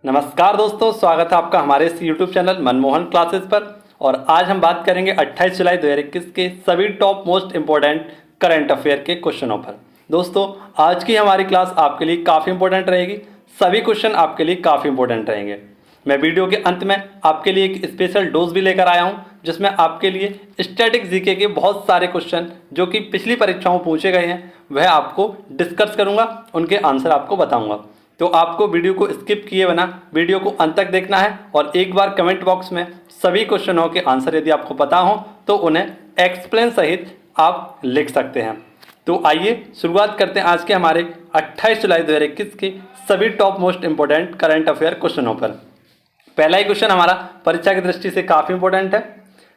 नमस्कार दोस्तों, स्वागत है आपका हमारे इस YouTube चैनल मनमोहन क्लासेस पर। और आज हम बात करेंगे 28 जुलाई 2021 के सभी top most important current affair के क्वेश्चनों पर। दोस्तों, आज की हमारी क्लास आपके लिए काफ़ी इंपॉर्टेंट रहेगी। सभी क्वेश्चन आपके लिए काफ़ी इंपॉर्टेंट रहेंगे। मैं वीडियो के अंत में आपके लिए एक स्पेशल डोज भी लेकर आया हूँ, जिसमें आपके लिए स्टैटिक जीके के बहुत सारे क्वेश्चन जो कि पिछली परीक्षाओं में पूछे गए हैं वह आपको डिस्कस करूँगा, उनके आंसर आपको बताऊँगा। तो आपको वीडियो को स्किप किए बिना वीडियो को अंत तक देखना है और एक बार कमेंट बॉक्स में सभी क्वेश्चनों के आंसर यदि आपको पता हो तो उन्हें एक्सप्लेन सहित आप लिख सकते हैं। तो आइए शुरुआत करते हैं आज के हमारे 28 जुलाई 2021 के सभी top most important current affair क्वेश्चनों पर। पहला ही क्वेश्चन हमारा परीक्षा की दृष्टि से काफ़ी इंपॉर्टेंट है।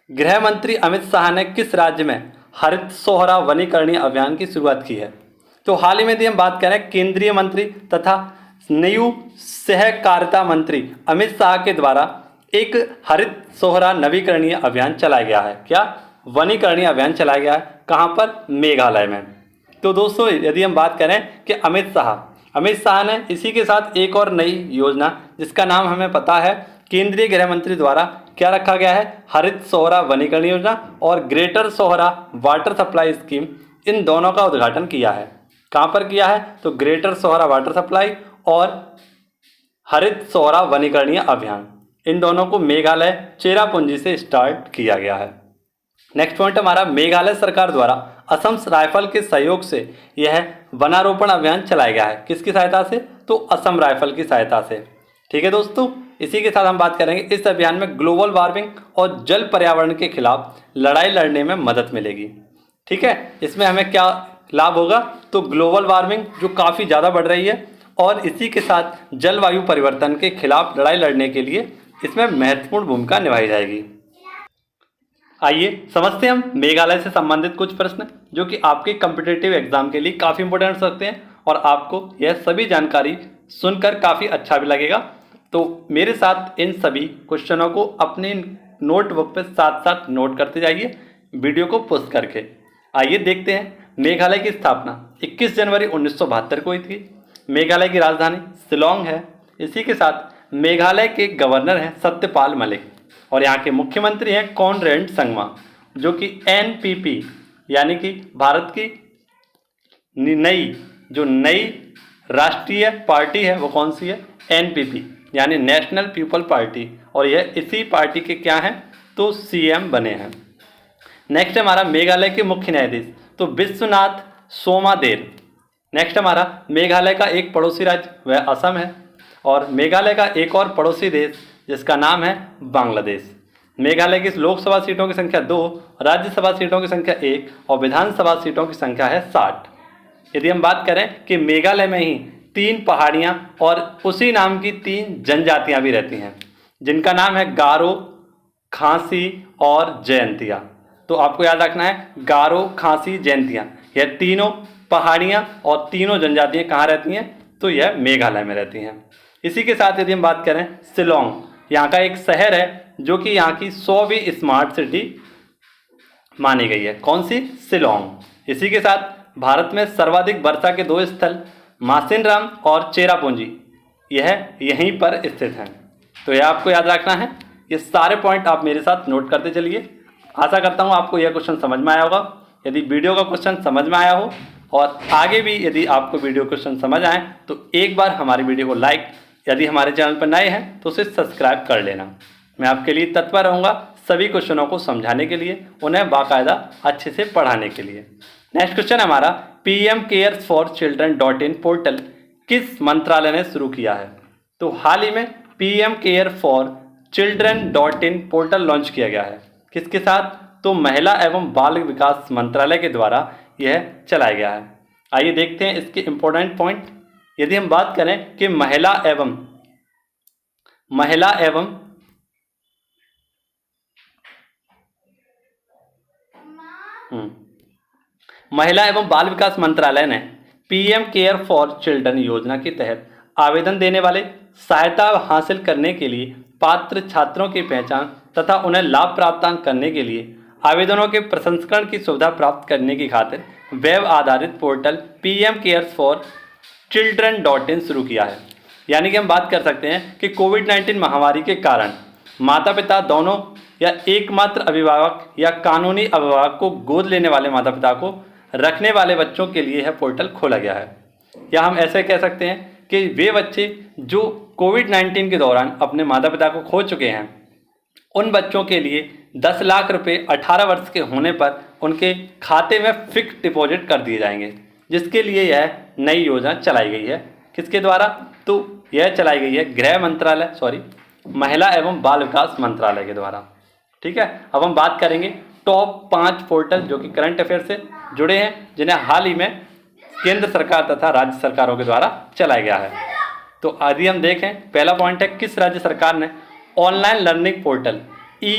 गृह मंत्री अमित शाह ने किस राज्य में हरित सोहरा वनीकरणीय अभियान की शुरुआत की है? तो हाल ही में यदि हम बात करें, केंद्रीय मंत्री तथा न्यू सहकारिता मंत्री अमित शाह के द्वारा एक हरित सोहरा नवीकरणीय अभियान चलाया गया है। क्या? वनीकरणीय अभियान चलाया गया है। कहाँ पर? मेघालय में। तो दोस्तों, यदि हम बात करें कि अमित शाह ने इसी के साथ एक और नई योजना जिसका नाम हमें पता है, केंद्रीय गृह मंत्री द्वारा क्या रखा गया है? हरित सोहरा वनीकरणीय योजना और greater Sohra water supply scheme, इन दोनों का उद्घाटन किया है। कहाँ पर किया है? तो ग्रेटर सोहरा वाटर सप्लाई और हरित सोहरा वनीकरणीय अभियान, इन दोनों को मेघालय चेरापूंजी से स्टार्ट किया गया है। नेक्स्ट पॉइंट हमारा, मेघालय सरकार द्वारा असम राइफल के सहयोग से यह वनारोपण अभियान चलाया गया है। किसकी सहायता से? तो असम राइफल की सहायता से। ठीक है दोस्तों, इसी के साथ हम बात करेंगे इस अभियान में ग्लोबल वार्मिंग और जल पर्यावरण के खिलाफ लड़ाई लड़ने में मदद मिलेगी। ठीक है, इसमें हमें क्या लाभ होगा? तो ग्लोबल वार्मिंग जो काफ़ी ज़्यादा बढ़ रही है और इसी के साथ जलवायु परिवर्तन के खिलाफ लड़ाई लड़ने के लिए इसमें महत्वपूर्ण भूमिका निभाई जाएगी। आइए समझते हैं हम मेघालय से संबंधित कुछ प्रश्न जो कि आपके कॉम्पिटिटिव एग्जाम के लिए काफ़ी इंपॉर्टेंट हो सकते हैं और आपको यह सभी जानकारी सुनकर काफ़ी अच्छा भी लगेगा। तो मेरे साथ इन सभी क्वेश्चनों को अपनी नोटबुक पर साथ साथ नोट करते जाइए वीडियो को पोस्ट करके। आइए देखते हैं। मेघालय की स्थापना 21 जनवरी 1972 को हुई थी। मेघालय की राजधानी शिलोंग है। इसी के साथ मेघालय के गवर्नर हैं सत्यपाल मलिक और यहाँ के मुख्यमंत्री हैं कॉनरेड संगमा, जो कि एनपीपी यानी कि भारत की नई राष्ट्रीय पार्टी है वो कौन सी है? एनपीपी यानी नेशनल पीपल पार्टी, और यह इसी पार्टी के क्या हैं? तो सीएम बने हैं। नेक्स्ट हमारा मेघालय के मुख्य न्यायाधीश तो विश्वनाथ सोमादेर। नेक्स्ट हमारा मेघालय का एक पड़ोसी राज्य वह असम है और मेघालय का एक और पड़ोसी देश जिसका नाम है बांग्लादेश। मेघालय की लोकसभा सीटों की संख्या 2, राज्यसभा सीटों की संख्या 1 और विधानसभा सीटों की संख्या है 60। यदि हम बात करें कि मेघालय में ही 3 पहाड़ियाँ और उसी नाम की 3 जनजातियाँ भी रहती हैं जिनका नाम है गारो, खासी और जयंतिया। तो आपको याद रखना है गारो, खासी, जयंतिया, यह तीनों पहाड़ियाँ और तीनों जनजातियाँ कहाँ रहती हैं? तो यह मेघालय में रहती हैं। इसी के साथ यदि हम बात करें, शिलोंग यहाँ का एक शहर है जो कि यहाँ की 100वीं स्मार्ट सिटी मानी गई है। कौन सी? शिलोंग। इसी के साथ भारत में सर्वाधिक वर्षा के 2 स्थल मासिनराम और चेरापूंजी यह यहीं पर स्थित हैं। तो यह आपको याद रखना है। ये सारे पॉइंट आप मेरे साथ नोट करते चलिए। आशा करता हूँ आपको यह क्वेश्चन समझ में आया होगा। यदि वीडियो का क्वेश्चन समझ में आया हो और आगे भी यदि आपको वीडियो क्वेश्चन समझ आए तो एक बार हमारी वीडियो को लाइक, यदि हमारे चैनल पर नए हैं तो उसे सब्सक्राइब कर लेना। मैं आपके लिए तत्पर रहूँगा सभी क्वेश्चनों को समझाने के लिए, उन्हें बाकायदा अच्छे से पढ़ाने के लिए। नेक्स्ट क्वेश्चन हमारा, PM केयर्स फॉर चिल्ड्रन.in पोर्टल किस मंत्रालय ने शुरू किया है? तो हाल ही में PM केयर फॉर चिल्ड्रन.in पोर्टल लॉन्च किया गया है। किसके साथ? तो महिला एवं बाल विकास मंत्रालय के द्वारा यह चलाया गया है। आइए देखते हैं इसके इम्पोर्टेंट पॉइंट। यदि हम बात करें कि महिला एवं बाल विकास मंत्रालय ने PM केयर फॉर चिल्ड्रन योजना के तहत आवेदन देने वाले सहायता हासिल करने के लिए पात्र छात्रों की पहचान तथा उन्हें लाभ प्राप्त करने के लिए आवेदनों के प्रसंस्करण की सुविधा प्राप्त करने की खातिर वेब आधारित पोर्टल PM केयर्स फॉर चिल्ड्रन.in शुरू किया है। यानी कि हम बात कर सकते हैं कि कोविड-19 महामारी के कारण माता पिता दोनों या एकमात्र अभिभावक या कानूनी अभिभावक को गोद लेने वाले माता पिता को रखने वाले बच्चों के लिए यह पोर्टल खोला गया है। या हम ऐसे कह सकते हैं कि वे बच्चे जो कोविड-19 के दौरान अपने माता पिता को खो चुके हैं, उन बच्चों के लिए 10 लाख रुपए 18 वर्ष के होने पर उनके खाते में फिक्स डिपॉजिट कर दिए जाएंगे, जिसके लिए यह नई योजना चलाई गई है। किसके द्वारा? तो यह चलाई गई है गृह मंत्रालय महिला एवं बाल विकास मंत्रालय के द्वारा। ठीक है, अब हम बात करेंगे टॉप 5 पोर्टल जो कि करंट अफेयर से जुड़े हैं, जिन्हें हाल ही में केंद्र सरकार तथा राज्य सरकारों के द्वारा चलाया गया है। तो यदि हम देखें, पहला पॉइंट है किस राज्य सरकार ने ऑनलाइन लर्निंग पोर्टल ई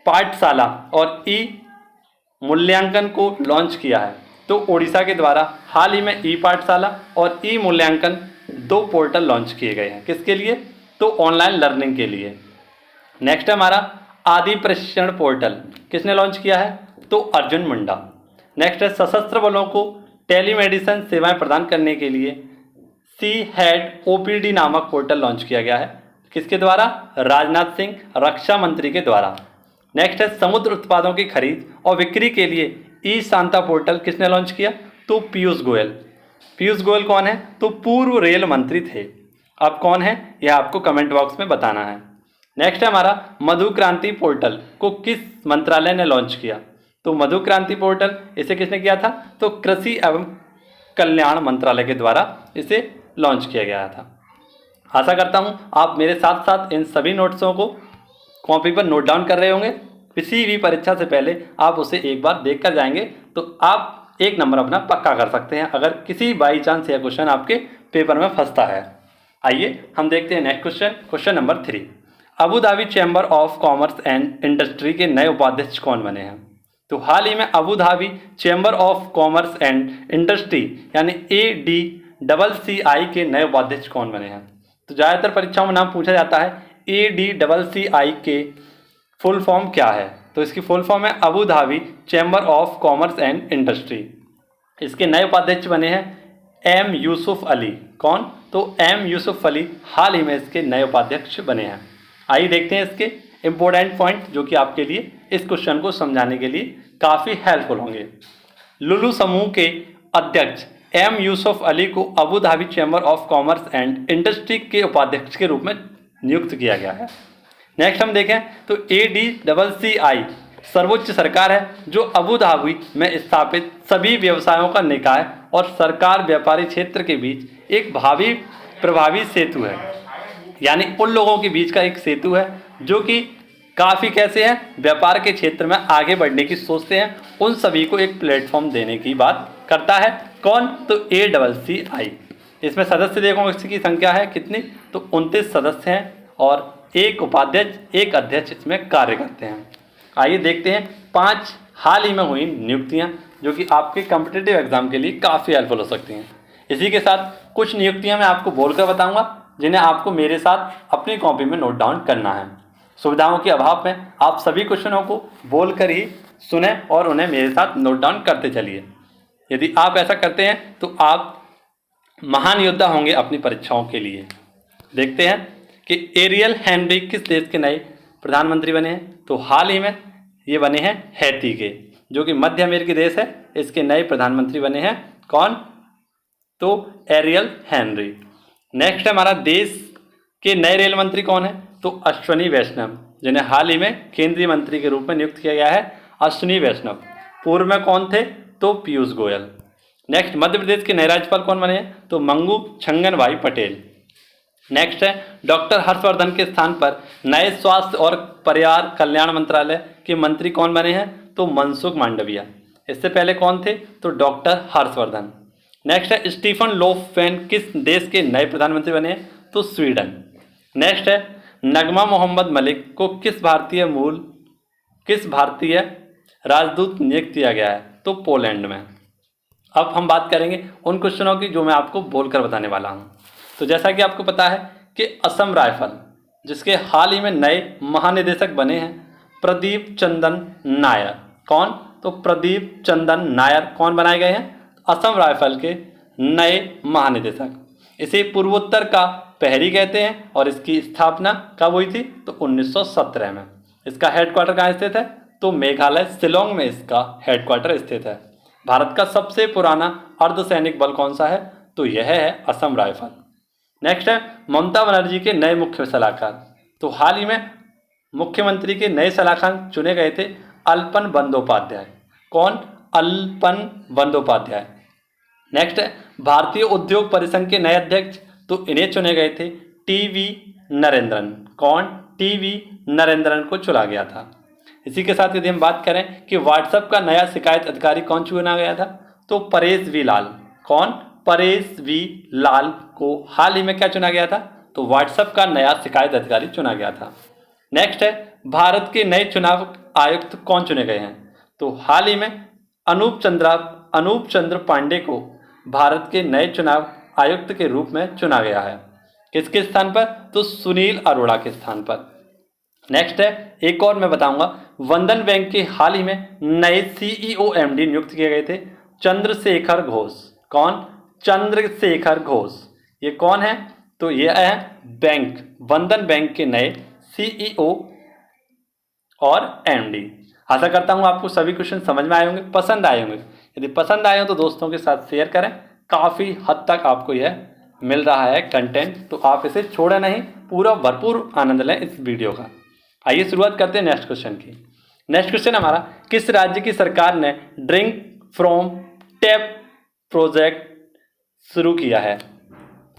पाठशाला और ई मूल्यांकन को लॉन्च किया है। तो ओडिशा के द्वारा हाल ही में ई पाठशाला और ई मूल्यांकन 2 पोर्टल लॉन्च किए गए हैं। किसके लिए? तो ऑनलाइन लर्निंग के लिए। नेक्स्ट है हमारा आदि प्रशिक्षण पोर्टल, किसने लॉन्च किया है? तो अर्जुन मुंडा। नेक्स्ट है सशस्त्र बलों को टेलीमेडिसिन सेवाएं प्रदान करने के लिए सी हेड ओपीडी नामक पोर्टल लॉन्च किया गया है। किसके द्वारा? राजनाथ सिंह रक्षा मंत्री के द्वारा। नेक्स्ट है समुद्र उत्पादों की खरीद और बिक्री के लिए ई शांता पोर्टल किसने लॉन्च किया? तो पीयूष गोयल। पीयूष गोयल कौन है? तो पूर्व रेल मंत्री थे। अब कौन है यह आपको कमेंट बॉक्स में बताना है। नेक्स्ट है हमारा मधु क्रांति पोर्टल को किस मंत्रालय ने लॉन्च किया? तो मधु क्रांति पोर्टल इसे किसने किया था? तो कृषि एवं कल्याण मंत्रालय के द्वारा इसे लॉन्च किया गया था। आशा करता हूं आप मेरे साथ साथ इन सभी नोट्सों को कॉपी पर नोट डाउन कर रहे होंगे। किसी भी परीक्षा से पहले आप उसे एक बार देख कर जाएंगे तो आप 1 नंबर अपना पक्का कर सकते हैं, अगर किसी बाई चांस यह क्वेश्चन आपके पेपर में फंसता है। आइए हम देखते हैं next question number 3। Abu Dhabi chamber of commerce and industry के नए उपाध्यक्ष कौन बने हैं? तो हाल ही में Abu Dhabi chamber of commerce and industry यानी ADCCI के नए उपाध्यक्ष कौन बने हैं? तो ज़्यादातर परीक्षाओं में नाम पूछा जाता है ADCCI के फुल फॉर्म क्या है? तो इसकी फुल फॉर्म है Abu Dhabi chamber of commerce and industry. इसके नए उपाध्यक्ष बने हैं M यूसुफ अली। कौन? तो M यूसुफ अली हाल ही में इसके नए उपाध्यक्ष बने हैं। आइए देखते हैं इसके इंपॉर्टेंट पॉइंट जो कि आपके लिए इस क्वेश्चन को समझाने के लिए काफ़ी हेल्पफुल होंगे। लुलु समूह के अध्यक्ष M यूसुफ अली को Abu Dhabi chamber of commerce and industry के उपाध्यक्ष के रूप में नियुक्त किया गया है। नेक्स्ट हम देखें तो ADCCI सर्वोच्च सरकार है जो अबू धाबी में स्थापित सभी व्यवसायों का निकाय और सरकार व्यापारी क्षेत्र के बीच एक प्रभावी सेतु है। यानी उन लोगों के बीच का एक सेतु है जो कि काफ़ी कैसे हैं, व्यापार के क्षेत्र में आगे बढ़ने की सोचते हैं, उन सभी को एक प्लेटफॉर्म देने की बात करता है। कौन? तो ACCI। इसमें सदस्य देखो इसकी संख्या है कितनी? तो 29 सदस्य हैं और एक उपाध्यक्ष एक अध्यक्ष इसमें कार्य करते हैं। आइए देखते हैं 5 हाल ही में हुई नियुक्तियां जो कि आपके कॉम्पिटिटिव एग्जाम के लिए काफ़ी हेल्पफुल हो सकती हैं। इसी के साथ कुछ नियुक्तियां मैं आपको बोलकर बताऊंगा जिन्हें आपको मेरे साथ अपनी कॉपी में नोट डाउन करना है। सुविधाओं के अभाव में आप सभी क्वेश्चनों को बोलकर ही सुने और उन्हें मेरे साथ नोट डाउन करते चलिए। यदि आप ऐसा करते हैं तो आप महान योद्धा होंगे अपनी परीक्षाओं के लिए। देखते हैं कि एरियल हेनरी किस देश के नए प्रधानमंत्री बने हैं? तो हाल ही में ये बने हैं हैती के, जो कि मध्य अमेरिकी देश है। इसके नए प्रधानमंत्री बने हैं कौन? तो एरियल हेनरी। नेक्स्ट है हमारा देश के नए रेल मंत्री कौन है? तो अश्विनी वैष्णव, जिन्हें हाल ही में केंद्रीय मंत्री के रूप में नियुक्त किया गया है। अश्विनी वैष्णव पूर्व में कौन थे? तो पीयूष गोयल। नेक्स्ट मध्य प्रदेश के नए राज्यपाल कौन बने हैं? तो मंगू छंगन भाई पटेल। नेक्स्ट है डॉक्टर हर्षवर्धन के स्थान पर नए स्वास्थ्य और परिवार कल्याण मंत्रालय के मंत्री कौन बने हैं? तो मनसुख मांडविया। इससे पहले कौन थे? तो डॉक्टर हर्षवर्धन। नेक्स्ट है स्टीफन लोफवेन किस देश के नए प्रधानमंत्री बने हैं? तो स्वीडन। नेक्स्ट है नगमा मोहम्मद मलिक को किस भारतीय राजदूत नियुक्त किया गया है? तो पोलैंड में। अब हम बात करेंगे उन क्वेश्चनों की जो मैं आपको बोलकर बताने वाला हूँ। तो जैसा कि आपको पता है कि असम राइफल जिसके हाल ही में नए महानिदेशक बने हैं प्रदीप चंदन नायर। कौन? तो प्रदीप चंदन नायर कौन बनाए गए हैं? असम राइफल के नए महानिदेशक। इसे पूर्वोत्तर का पहरी कहते हैं और इसकी स्थापना कब हुई थी? तो 1917 में। इसका हेडक्वार्टर कहाँ स्थित है? तो मेघालय शिलोंग में इसका हेडक्वार्टर स्थित है। भारत का सबसे पुराना अर्धसैनिक बल कौन सा है? तो यह है असम राइफल। नेक्स्ट है ममता बनर्जी के नए मुख्य सलाहकार। तो हाल ही में मुख्यमंत्री के नए सलाहकार चुने गए थे अल्पन बंदोपाध्याय। कौन? अल्पन बंदोपाध्याय। नेक्स्ट है भारतीय उद्योग परिसंघ के नए अध्यक्ष। तो इन्हें चुने गए थे टीवी नरेंद्रन। कौन? टीवी नरेंद्रन को चुना गया था। इसी के साथ यदि हम बात करें कि व्हाट्सएप का नया शिकायत अधिकारी कौन चुना गया था? तो परेश वी लाल। कौन? परेश वी लाल को हाल ही में क्या चुना गया था? तो व्हाट्सएप का नया शिकायत अधिकारी चुना गया था। नेक्स्ट है भारत के नए चुनाव आयुक्त कौन चुने गए हैं? तो हाल ही में अनूप चंद्र पांडे को भारत के नए चुनाव आयुक्त के रूप में चुना गया है। किसके स्थान पर? तो सुनील अरोड़ा के स्थान पर। नेक्स्ट है एक और मैं बताऊंगा, बंधन बैंक के हाल ही में नए सीईओ एमडी नियुक्त किए गए थे चंद्रशेखर घोष। कौन? चंद्रशेखर घोष। ये कौन है? तो ये है बैंक बंधन बैंक के नए सीईओ और एमडी। आशा करता हूँ आपको सभी क्वेश्चन समझ में आए होंगे, पसंद आए होंगे। यदि पसंद आए हो तो दोस्तों के साथ शेयर करें। काफ़ी हद तक आपको यह मिल रहा है कंटेंट, तो आप इसे छोड़ें नहीं, पूरा भरपूर आनंद लें इस वीडियो का। आइए शुरुआत करते हैं नेक्स्ट क्वेश्चन की। नेक्स्ट क्वेश्चन हमारा, किस राज्य की सरकार ने ड्रिंक फ्रॉम टैप प्रोजेक्ट शुरू किया है?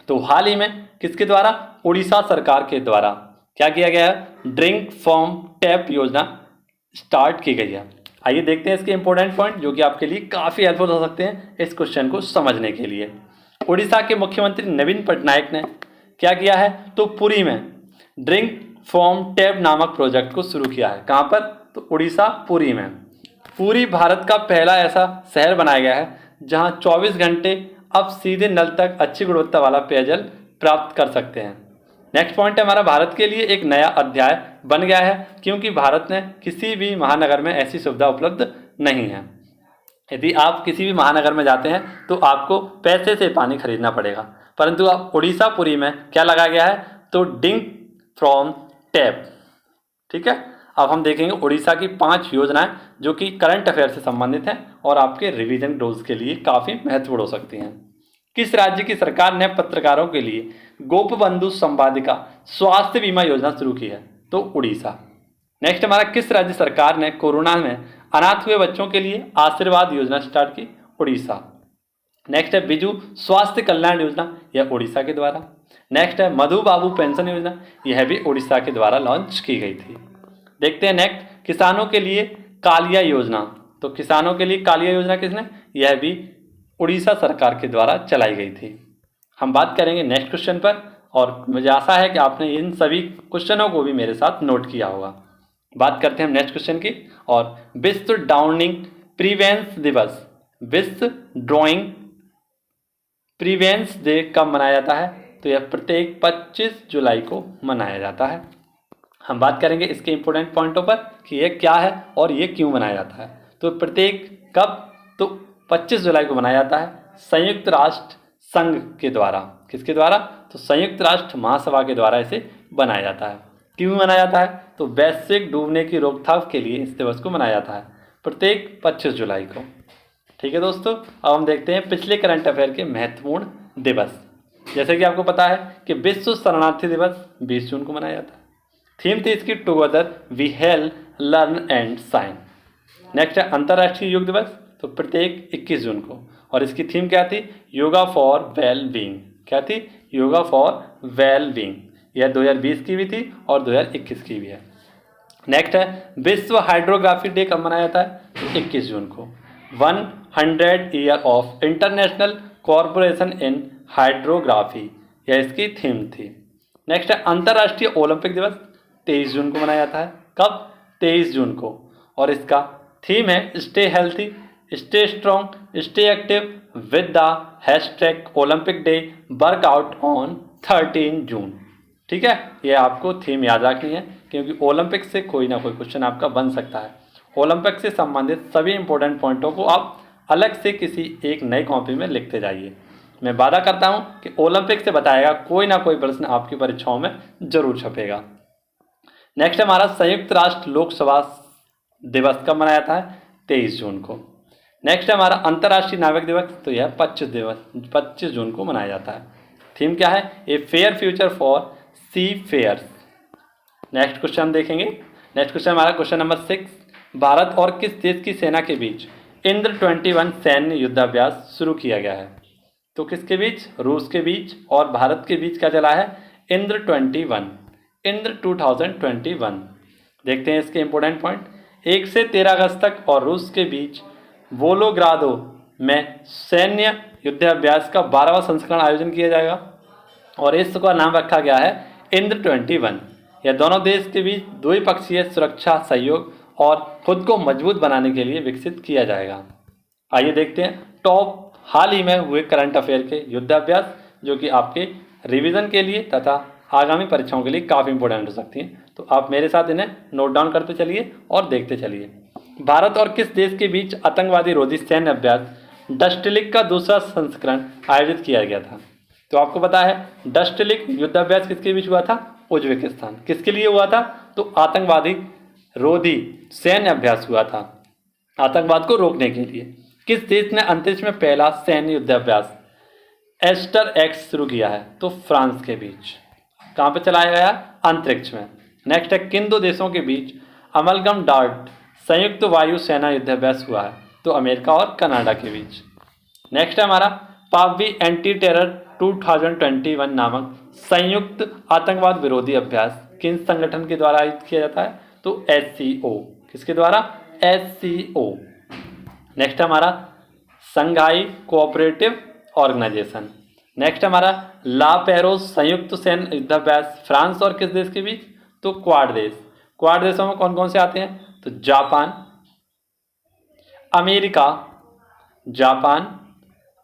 तो हाल ही में किसके द्वारा? उड़ीसा सरकार के द्वारा क्या किया गया है? ड्रिंक फ्रॉम टैप योजना स्टार्ट की गई है। आइए देखते हैं इसके इंपॉर्टेंट पॉइंट जो कि आपके लिए काफ़ी हेल्पफुल हो सकते हैं इस क्वेश्चन को समझने के लिए। उड़ीसा के मुख्यमंत्री नवीन पटनायक ने क्या किया है? तो पुरी में ड्रिंक फ्रॉम टैप नामक प्रोजेक्ट को शुरू किया है। कहाँ पर? तो उड़ीसा पुरी में। पूरी भारत का पहला ऐसा शहर बनाया गया है जहाँ 24 घंटे अब सीधे नल तक अच्छी गुणवत्ता वाला पेयजल प्राप्त कर सकते हैं। नेक्स्ट पॉइंट है हमारा, भारत के लिए एक नया अध्याय बन गया है क्योंकि भारत में किसी भी महानगर में ऐसी सुविधा उपलब्ध नहीं है। यदि आप किसी भी महानगर में जाते हैं तो आपको पैसे से पानी खरीदना पड़ेगा, परंतु अब उड़ीसा पुरी में क्या लगाया गया है? तो ड्रिंक फ्रॉम टैप। ठीक है, अब हम देखेंगे उड़ीसा की 5 योजनाएं जो कि करंट अफेयर से संबंधित हैं और आपके रिवीजन डोज के लिए काफ़ी महत्वपूर्ण हो सकती हैं। किस राज्य की सरकार ने पत्रकारों के लिए गोपबंधु संवादिका स्वास्थ्य बीमा योजना शुरू की है? तो उड़ीसा। नेक्स्ट हमारा, किस राज्य सरकार ने कोरोना में अनाथ हुए बच्चों के लिए आशीर्वाद योजना स्टार्ट की? उड़ीसा। नेक्स्ट है बिजू स्वास्थ्य कल्याण योजना, यह उड़ीसा के द्वारा। नेक्स्ट है मधु बाबू पेंशन योजना, यह भी उड़ीसा के द्वारा लॉन्च की गई थी। देखते हैं नेक्स्ट, किसानों के लिए कालिया योजना। तो किसानों के लिए कालिया योजना किसने? यह भी उड़ीसा सरकार के द्वारा चलाई गई थी। हम बात करेंगे नेक्स्ट क्वेश्चन पर और मुझे आशा है कि आपने इन सभी क्वेश्चनों को भी मेरे साथ नोट किया होगा। बात करते हैं हम नेक्स्ट क्वेश्चन की, और विश्व ड्राउनिंग प्रिवेंस दिवस, विश्व ड्राइंग प्रिवेंस डे कब मनाया जाता है? तो यह प्रत्येक 25 जुलाई को मनाया जाता है। हम बात करेंगे इसके इंपॉर्टेंट पॉइंटों पर कि यह क्या है और ये क्यों मनाया जाता है। तो प्रत्येक कब? तो 25 जुलाई को मनाया जाता है संयुक्त राष्ट्र संघ के द्वारा। किसके द्वारा? तो संयुक्त राष्ट्र महासभा के द्वारा इसे बनाया जाता है। क्यों मनाया जाता है? तो वैश्विक डूबने की रोकथाम के लिए इस दिवस को मनाया जाता है प्रत्येक 25 जुलाई को। ठीक है दोस्तों, अब हम देखते हैं पिछले करंट अफेयर के महत्वपूर्ण दिवस। जैसे कि आपको पता है कि विश्व शरणार्थी दिवस 20 जून को मनाया जाता है। थीम थी इसकी together we help learn and sign. Next है अंतर्राष्ट्रीय योग दिवस, तो प्रत्येक 21 जून को, और इसकी थीम क्या थी? Yoga for well being. क्या थी? Yoga for well being. यह 2020 की भी थी और 2021 की भी है। नेक्स्ट है विश्व हाइड्रोग्राफी डे कब मनाया जाता है? तो 21 जून को। 100 year of international corporation in hydrography, यह इसकी थीम थी। नेक्स्ट है अंतर्राष्ट्रीय ओलंपिक दिवस 23 जून को मनाया जाता है। कब? 23 जून को, और इसका थीम है stay healthy, stay strong, stay active with the hashtag Olympic day workout on 13 जून। ठीक है, ये आपको थीम याद रखनी है क्योंकि ओलंपिक से कोई ना कोई क्वेश्चन आपका बन सकता है। ओलंपिक से संबंधित सभी इंपॉर्टेंट पॉइंटों को आप अलग से किसी एक नई कॉपी में लिखते जाइए। मैं वादा करता हूँ कि ओलंपिक से बताएगा कोई ना कोई प्रश्न आपकी परीक्षाओं में जरूर छपेगा। नेक्स्ट हमारा संयुक्त राष्ट्र लोकसभा दिवस कब मनाया जाता है? 23 जून को। नेक्स्ट हमारा अंतर्राष्ट्रीय नाविक दिवस, तो यह 25 जून को मनाया जाता है। थीम क्या है? A fair future for seafarers. Next question देखेंगे। नेक्स्ट क्वेश्चन हमारा क्वेश्चन नंबर 6, भारत और किस देश की सेना के बीच इंद्र 21 सैन्य युद्धाभ्यास शुरू किया गया है? तो किसके बीच? रूस के बीच और भारत के बीच क्या चला है? इंद्र 21, इंद्र 2021। देखते हैं इसके इंपॉर्टेंट पॉइंट। 1 से 13 अगस्त तक और रूस के बीच वोलोग्रादो में सैन्य युद्धाभ्यास का 12वां संस्करण आयोजन किया जाएगा और इसका नाम रखा गया है इंद्र 21। यह दोनों देश के बीच द्विपक्षीय सुरक्षा सहयोग और खुद को मजबूत बनाने के लिए विकसित किया जाएगा। आइए देखते हैं टॉप हाल ही में हुए करंट अफेयर के युद्धाभ्यास, जो कि आपके रिवीजन के लिए तथा आगामी परीक्षाओं के लिए काफ़ी इंपॉर्टेंट हो सकती हैं। तो आप मेरे साथ इन्हें नोट डाउन करते चलिए और देखते चलिए। भारत और किस देश के बीच आतंकवादी रोधी सैन्य अभ्यास डस्टिलिक का दूसरा संस्करण आयोजित किया गया था? तो आपको पता है डस्टिलिक युद्धाभ्यास किसके बीच हुआ था? उज्बेकिस्तान। किसके लिए हुआ था? तो आतंकवादी रोधी सैन्य अभ्यास हुआ था, आतंकवाद को रोकने के लिए। किस देश ने अंतरिक्ष में पहला सैन्य युद्धाभ्यास एस्टर एक्स शुरू किया है? तो फ्रांस के बीच। कहाँ पे चलाया गया? अंतरिक्ष में। नेक्स्ट है, किन दो देशों के बीच अमलगम डार्ट संयुक्त वायु सेना युद्धाभ्यास हुआ है? तो अमेरिका और कनाडा के बीच। नेक्स्ट है हमारा पावी एंटी टेरर 2021 नामक संयुक्त आतंकवाद विरोधी अभ्यास किन संगठन के द्वारा आयोजित किया जाता है? तो SCO। किसके द्वारा? SCO। नेक्स्ट हमारा संघाई कोऑपरेटिव ऑर्गेनाइजेशन। नेक्स्ट हमारा ला पेरोस संयुक्त सैन्य युद्धाभ्यास फ्रांस और किस देश के बीच? तो क्वाड देश। क्वाड देशों में कौन कौन से आते हैं? तो जापान,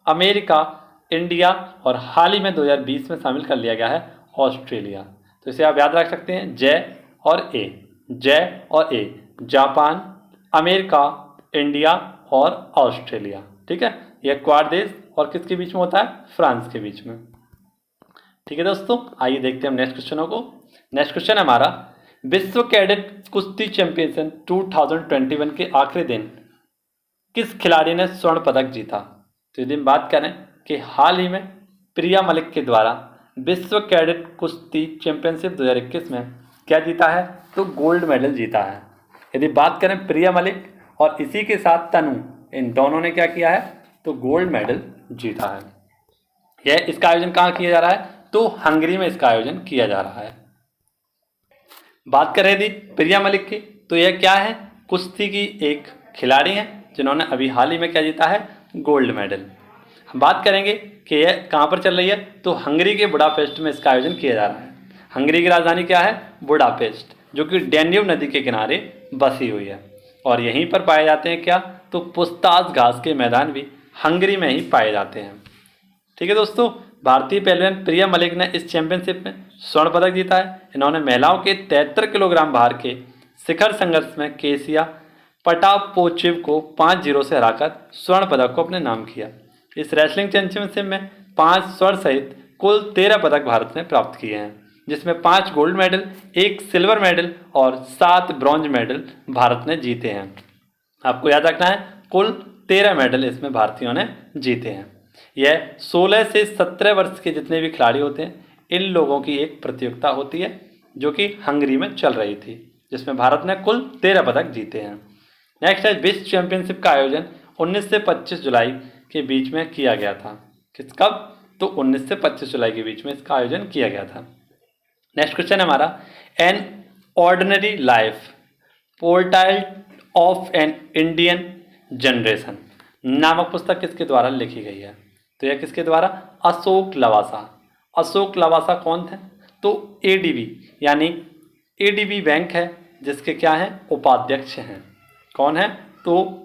अमेरिका, इंडिया और हाल ही में 2020 में शामिल कर लिया गया है ऑस्ट्रेलिया। तो इसे आप याद रख सकते हैं, जय और ए, जापान, अमेरिका, इंडिया और ऑस्ट्रेलिया। ठीक है, यह क्वाड देश और किसके बीच में होता है? फ्रांस के बीच में। ठीक है दोस्तों, आइए देखते हैं हम नेक्स्ट क्वेश्चनों को। नेक्स्ट क्वेश्चन हमारा, विश्व कैडेट कुश्ती चैंपियनशिप 2021 के आखिरी दिन किस खिलाड़ी ने स्वर्ण पदक जीता? तो यदि हम बात करें कि हाल ही में प्रिया मलिक के द्वारा विश्व कैडेट कुश्ती चैंपियनशिप 2021 में क्या जीता है? तो गोल्ड मेडल जीता है। यदि बात करें प्रिया मलिक और इसी के साथ तनु, इन दोनों ने क्या किया है? तो गोल्ड मेडल जीता है। यह इसका आयोजन कहाँ किया जा रहा है? तो हंगरी में इसका आयोजन किया जा रहा है। बात करें यदि प्रिया मलिक की, तो यह क्या है? कुश्ती की एक खिलाड़ी हैं जिन्होंने अभी हाल ही में क्या जीता है? Gold medal. हम बात करेंगे कि यह कहाँ पर चल रही है? तो हंगरी के बुडापेस्ट में इसका आयोजन किया जा रहा है। हंगरी की राजधानी क्या है? बुडापेस्ट, जो कि डैन्यूब नदी के किनारे बसी हुई है। और यहीं पर पाए जाते हैं क्या? तो पुस्ताज घास के मैदान भी हंगरी में ही पाए जाते हैं। ठीक है दोस्तों, भारतीय पहलवान प्रिया मलिक ने इस चैंपियनशिप में स्वर्ण पदक जीता है। इन्होंने महिलाओं के 73 किलोग्राम भार के शिखर संघर्ष में केसिया पटापोचिव को 5-0 से हराकर स्वर्ण पदक को अपने नाम किया। इस रेसलिंग चैंपियनशिप में 5 स्वर्ण सहित कुल 13 पदक भारत ने प्राप्त किए हैं, जिसमें 5 गोल्ड मेडल, 1 सिल्वर मेडल और 7 ब्रॉन्ज मेडल भारत ने जीते हैं। आपको याद रखना है, कुल 13 मेडल इसमें भारतीयों ने जीते हैं। यह 16 से 17 वर्ष के जितने भी खिलाड़ी होते हैं, इन लोगों की एक प्रतियोगिता होती है जो कि हंगरी में चल रही थी, जिसमें भारत ने कुल 13 पदक जीते हैं। नेक्स्ट है, विश्व चैंपियनशिप का आयोजन 19 से 25 जुलाई के बीच में किया गया था। कब? तो 19 से 25 जुलाई के बीच में इसका आयोजन किया गया था। नेक्स्ट क्वेश्चन है हमारा, an ordinary life portrait of an Indian generation नामक पुस्तक किसके द्वारा लिखी गई है? तो यह किसके द्वारा? अशोक लवासा। अशोक लवासा कौन थे? तो ADB यानी ADB बैंक है जिसके क्या हैं? उपाध्यक्ष हैं। कौन है? तो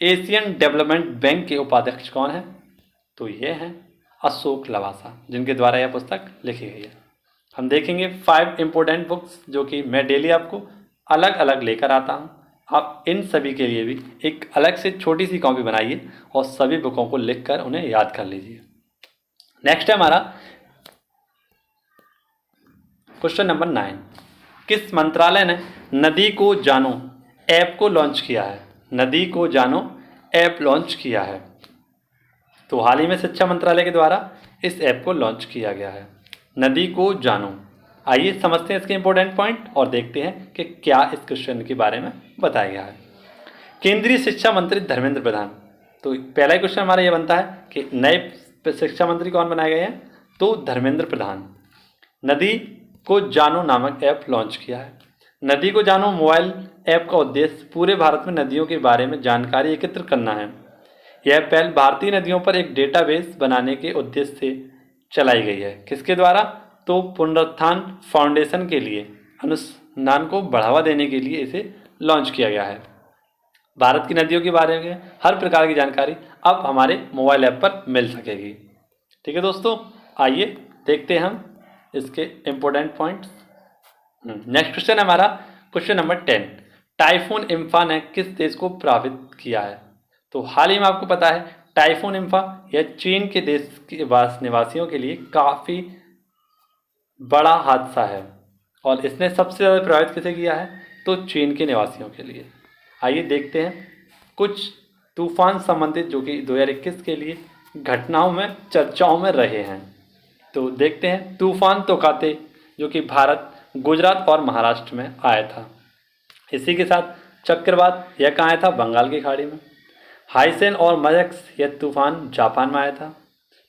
एशियन डेवलपमेंट बैंक के उपाध्यक्ष कौन है? तो ये हैं अशोक लवासा, जिनके द्वारा यह पुस्तक लिखी गई है। हम देखेंगे 5 इंपॉर्टेंट बुक्स जो कि मैं डेली आपको अलग अलग लेकर आता हूँ। आप इन सभी के लिए भी एक अलग से छोटी सी कॉपी बनाइए और सभी बुकों को लिखकर उन्हें याद कर लीजिए। नेक्स्ट है हमारा क्वेश्चन नंबर 9। किस मंत्रालय ने नदी को जानो ऐप को लॉन्च किया है? नदी को जानो ऐप लॉन्च किया है। तो हाल ही में शिक्षा मंत्रालय के द्वारा इस ऐप को लॉन्च किया गया है, नदी को जानो। आइए समझते हैं इसके इंपॉर्टेंट पॉइंट और देखते हैं कि क्या इस क्वेश्चन के बारे में बताया गया है। केंद्रीय शिक्षा मंत्री धर्मेंद्र प्रधान। तो पहला क्वेश्चन हमारा ये बनता है कि नए शिक्षा मंत्री कौन बनाए गए हैं? तो धर्मेंद्र प्रधान। नदी को जानो नामक ऐप लॉन्च किया है। नदी को जानो मोबाइल ऐप का उद्देश्य पूरे भारत में नदियों के बारे में जानकारी एकत्र करना है। यह पहल भारतीय नदियों पर एक डेटाबेस बनाने के उद्देश्य से चलाई गई है। किसके द्वारा? तो पुनरुत्थान फाउंडेशन के लिए अनुसंधान को बढ़ावा देने के लिए इसे लॉन्च किया गया है। भारत की नदियों के बारे में हर प्रकार की जानकारी अब हमारे मोबाइल ऐप पर मिल सकेगी। ठीक है दोस्तों, आइए देखते हैं हम इसके इम्पोर्टेंट पॉइंट्स। नेक्स्ट क्वेश्चन है हमारा क्वेश्चन नंबर 10। टाइफून इम्फा ने किस देश को प्रभावित किया है? तो हाल ही में आपको पता है टाइफून इम्फा यह चीन के देश के निवासियों के लिए काफ़ी बड़ा हादसा है और इसने सबसे ज़्यादा प्रभावित किसे किया है? तो चीन के निवासियों के लिए। आइए देखते हैं कुछ तूफान संबंधित जो कि 2021 के लिए घटनाओं में चर्चाओं में रहे हैं। तो देखते हैं तूफान तोकाते जो कि भारत, गुजरात और महाराष्ट्र में आया था। इसी के साथ चक्रवात यह कहाँ आया था? बंगाल की खाड़ी में। हाइसेन और मजक्स यह तूफान जापान में आया था।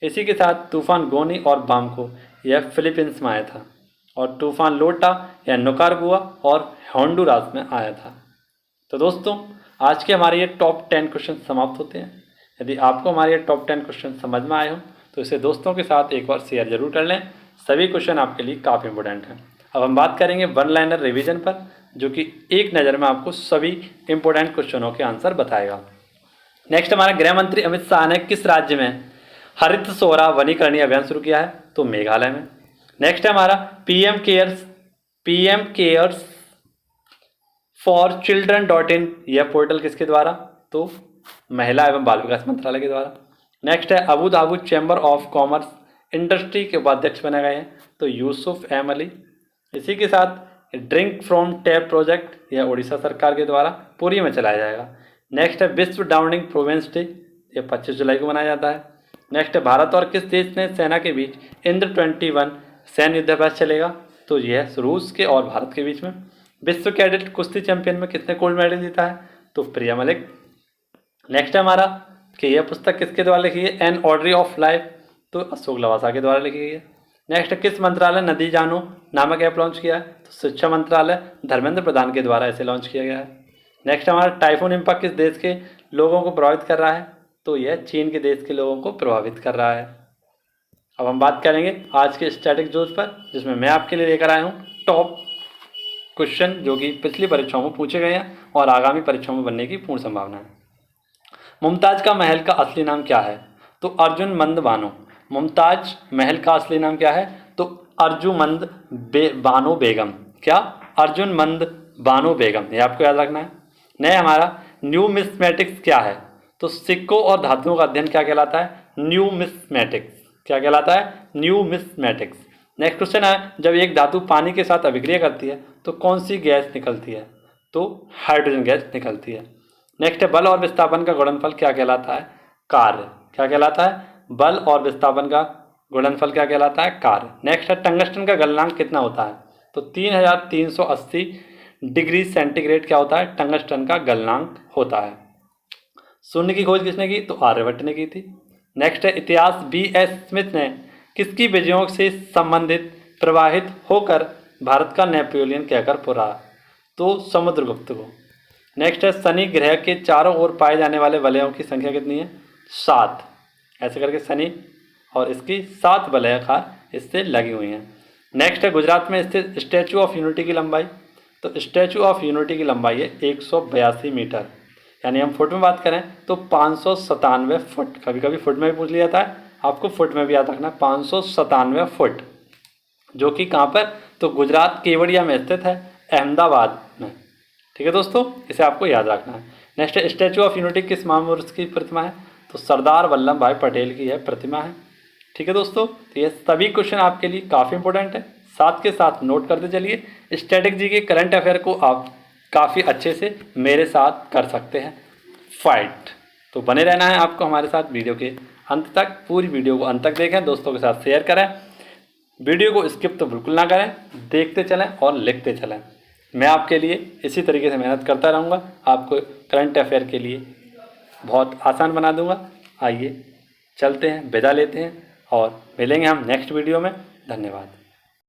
इसी के साथ तूफान गोनी और बामको यह फिलीपींस में आया था। और तूफान लोटा यह निकारागुआ और होंडुरास में आया था। तो दोस्तों आज के हमारे ये टॉप 10 क्वेश्चन समाप्त होते हैं। यदि आपको हमारे ये टॉप 10 क्वेश्चन समझ में आए हो तो इसे दोस्तों के साथ एक बार शेयर जरूर कर लें। सभी क्वेश्चन आपके लिए काफ़ी इंपॉर्टेंट हैं। अब हम बात करेंगे वन लाइनर रिवीजन पर, जो कि एक नज़र में आपको सभी इंपॉर्टेंट क्वेश्चनों के आंसर बताएगा। नेक्स्ट हमारा गृह मंत्री अमित शाह ने किस राज्य में हरित सोहरा वनीकरणीय अभियान शुरू किया है? तो मेघालय में। नेक्स्ट है हमारा पीएम केयर्स फॉर चिल्ड्रन.in यह पोर्टल किसके द्वारा? तो महिला एवं बाल विकास मंत्रालय के द्वारा। नेक्स्ट है Abu Dhabi chamber of commerce industry के उपाध्यक्ष बनाए गए हैं, तो यूसुफ एम अली। इसी के साथ ड्रिंक फ्रॉम टैप प्रोजेक्ट यह उड़ीसा सरकार के द्वारा पुरी में चलाया जाएगा। नेक्स्ट है विश्व ड्राउनिंग प्रिवेंशन डे, यह 25 जुलाई को मनाया जाता है। नेक्स्ट है भारत और किस देश ने सेना के बीच इंद्र-21 सैन्य युद्धाभ्यास चलेगा? तो यह रूस के और भारत के बीच में। विश्व कैडेट कुश्ती चैंपियन में किसने गोल्ड मेडल जीता है? तो प्रिया मलिक। नेक्स्ट है हमारा कि यह पुस्तक किसके द्वारा लिखी है? एन ऑर्डरी ऑफ लाइफ, तो अशोक लवासा के द्वारा लिखी गई है। नेक्स्ट किस मंत्रालय नदी जानो नामक ऐप लॉन्च किया है? तो शिक्षा मंत्रालय धर्मेंद्र प्रधान के द्वारा इसे लॉन्च किया गया है। नेक्स्ट हमारा टाइफून इम्पैक्ट किस देश के लोगों को प्रभावित कर रहा है? तो यह चीन के देश के लोगों को प्रभावित कर रहा है। अब हम बात करेंगे आज के स्टैटिक जोश पर, जिसमें मैं आपके लिए लेकर आया हूँ टॉप क्वेश्चन जो कि पिछली परीक्षाओं में पूछे गए हैं और आगामी परीक्षाओं में बनने की पूर्ण संभावना है। मुमताज का महल का असली नाम क्या है? तो अर्जुमंद बानो। मुमताज महल का असली नाम क्या है? तो अर्जुमंद बानो बेगम। क्या? अर्जुमंद बानो बेगम, ये आपको याद रखना है। नए हमारा न्यूमिस्मेटिक्स क्या है? तो सिक्कों और धातुओं का अध्ययन क्या कहलाता है? न्यूमिस्मेटिक्स। क्या कहलाता है? न्यूमिस्मेटिक्स। नेक्स्ट क्वेश्चन है जब एक धातु पानी के साथ अभिक्रिया करती है तो कौन सी गैस निकलती है? तो हाइड्रोजन गैस निकलती है। नेक्स्ट है बल और विस्थापन का गुणनफल क्या कहलाता है? कार्य। क्या कहलाता है? बल और विस्थापन का गुणनफल क्या कहलाता है? कार्य। नेक्स्ट है टंगस्टन का गलनांक कितना होता है? तो 3380 डिग्री सेंटीग्रेड क्या होता है? टंगस्टन का गलनांक होता है। शून्य की खोज किसने की? तो आर्यभट्ट ने की थी। नेक्स्ट है इतिहास B.S. स्मिथ ने किसकी विजयों से संबंधित प्रवाहित होकर भारत का नेपोलियन कहकर पुरा? तो समुद्रगुप्त को। नेक्स्ट है शनि ग्रह के चारों ओर पाए जाने वाले वलयों की संख्या कितनी है? 7। ऐसे करके शनि और इसकी 7 वलयाकार इससे लगी हुई हैं। नेक्स्ट है गुजरात में स्थित स्टैचू ऑफ यूनिटी की लंबाई। तो स्टैचू ऑफ यूनिटी की लंबाई है 182 मीटर, यानी हम फुट में बात करें तो 597 फुट। कभी कभी फुट में भी पूछ लिया जाता है, आपको फुट में भी याद रखना। 597 फुट, जो कि कहाँ पर? तो गुजरात केवड़िया में स्थित है, अहमदाबाद में। ठीक है दोस्तों, इसे आपको याद रखना है। नेक्स्ट, स्टैचू ऑफ यूनिटी किस महापुरुष की प्रतिमा है? तो सरदार वल्लभ भाई पटेल की यह प्रतिमा है। ठीक है दोस्तों, तो ये सभी क्वेश्चन आपके लिए काफ़ी इंपॉर्टेंट है, साथ के साथ नोट करते चलिए। स्टैटिक जी के करंट अफेयर को आप काफ़ी अच्छे से मेरे साथ कर सकते हैं फाइट। तो बने रहना है आपको हमारे साथ वीडियो के अंत तक। पूरी वीडियो को अंत तक देखें, दोस्तों के साथ शेयर करें, वीडियो को स्किप तो बिल्कुल ना करें, देखते चलें और लिखते चलें। मैं आपके लिए इसी तरीके से मेहनत करता रहूँगा, आपको करंट अफेयर के लिए बहुत आसान बना दूँगा। आइए चलते हैं, विदा लेते हैं और मिलेंगे हम नेक्स्ट वीडियो में। धन्यवाद।